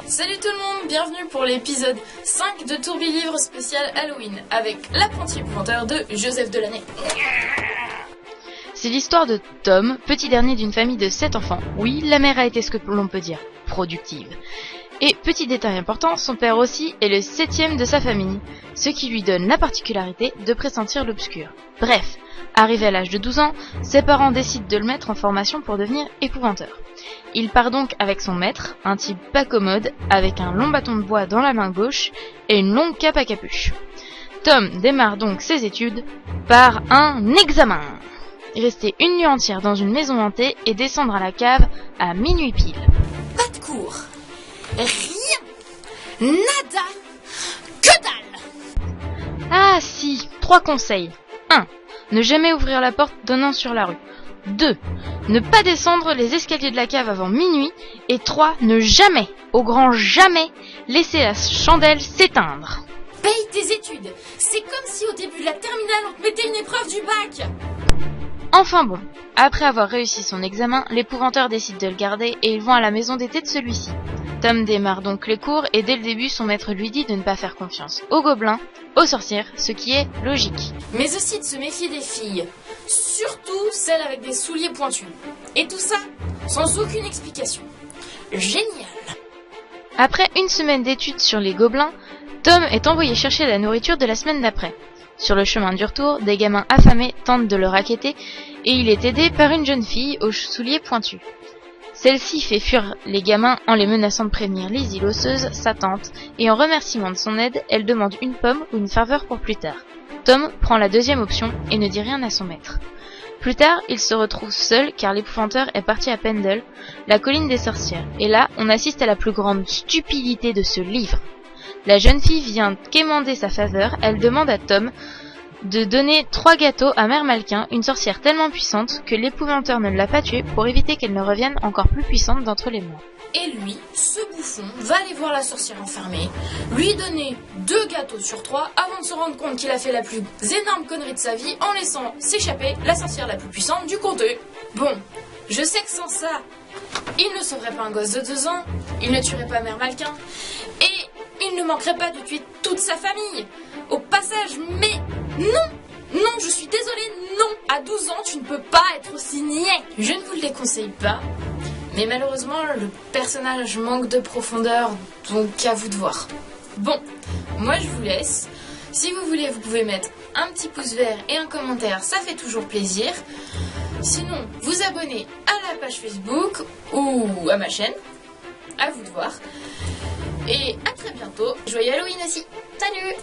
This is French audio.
Salut tout le monde, bienvenue pour l'épisode 5 de Tourbillivre spécial Halloween avec l'apprenti épouvanteur de Joseph Delaney. C'est l'histoire de Tom, petit dernier d'une famille de 7 enfants. Oui, la mère a été ce que l'on peut dire, productive. Et petit détail important, son père aussi est le 7e de sa famille, ce qui lui donne la particularité de pressentir l'obscur. Bref, arrivé à l'âge de 12 ans, ses parents décident de le mettre en formation pour devenir épouvanteur. Il part donc avec son maître, un type pas commode, avec un long bâton de bois dans la main gauche et une longue cape à capuche. Tom démarre donc ses études par un examen. Rester une nuit entière dans une maison hantée et descendre à la cave à minuit pile. Pas de cours, rien, nada, que dalle. Ah si, 3 conseils. 1. Ne jamais ouvrir la porte donnant sur la rue. 2. Ne pas descendre les escaliers de la cave avant minuit. Et 3. Ne jamais, au grand jamais, laisser la chandelle s'éteindre. Paye tes études, c'est comme si au début de la terminale on te mettait une épreuve du bac. Enfin bon, après avoir réussi son examen, l'épouvanteur décide de le garder et ils vont à la maison d'été de celui-ci. Tom démarre donc les cours et dès le début son maître lui dit de ne pas faire confiance aux gobelins, aux sorcières, ce qui est logique. Mais aussi de se méfier des filles, surtout celles avec des souliers pointus. Et tout ça sans aucune explication. Génial. Après une semaine d'études sur les gobelins, Tom est envoyé chercher la nourriture de la semaine d'après. Sur le chemin du retour, des gamins affamés tentent de le racketter et il est aidé par une jeune fille aux souliers pointus. Celle-ci fait fuir les gamins en les menaçant de prévenir les îles osseuses, sa tante, et en remerciement de son aide, elle demande une pomme ou une faveur pour plus tard. Tom prend la deuxième option et ne dit rien à son maître. Plus tard, il se retrouve seul car l'épouvanteur est parti à Pendle, la colline des sorcières, et là, on assiste à la plus grande stupidité de ce livre. La jeune fille vient quémander sa faveur, elle demande à Tom de donner 3 gâteaux à Mère Malkin, une sorcière tellement puissante que l'épouvanteur ne l'a pas tuée pour éviter qu'elle ne revienne encore plus puissante d'entre les morts. Et lui, ce bouffon, va aller voir la sorcière enfermée, lui donner 2 gâteaux sur 3 avant de se rendre compte qu'il a fait la plus énorme connerie de sa vie en laissant s'échapper la sorcière la plus puissante du comté. Bon, je sais que sans ça, il ne sauverait pas un gosse de 2 ans, il ne tuerait pas Mère Malkin, et il ne manquerait pas de tuer toute sa famille. Au passage, mais non, je suis désolée, non. À 12 ans, tu ne peux pas être aussi niais. Je ne vous le déconseille pas, mais malheureusement, le personnage manque de profondeur, donc à vous de voir. Bon, moi je vous laisse. Si vous voulez, vous pouvez mettre un petit pouce vert et un commentaire, ça fait toujours plaisir. Sinon, vous abonnez à la page Facebook ou à ma chaîne, à vous de voir. Et à très bientôt. Joyeux Halloween aussi. Salut!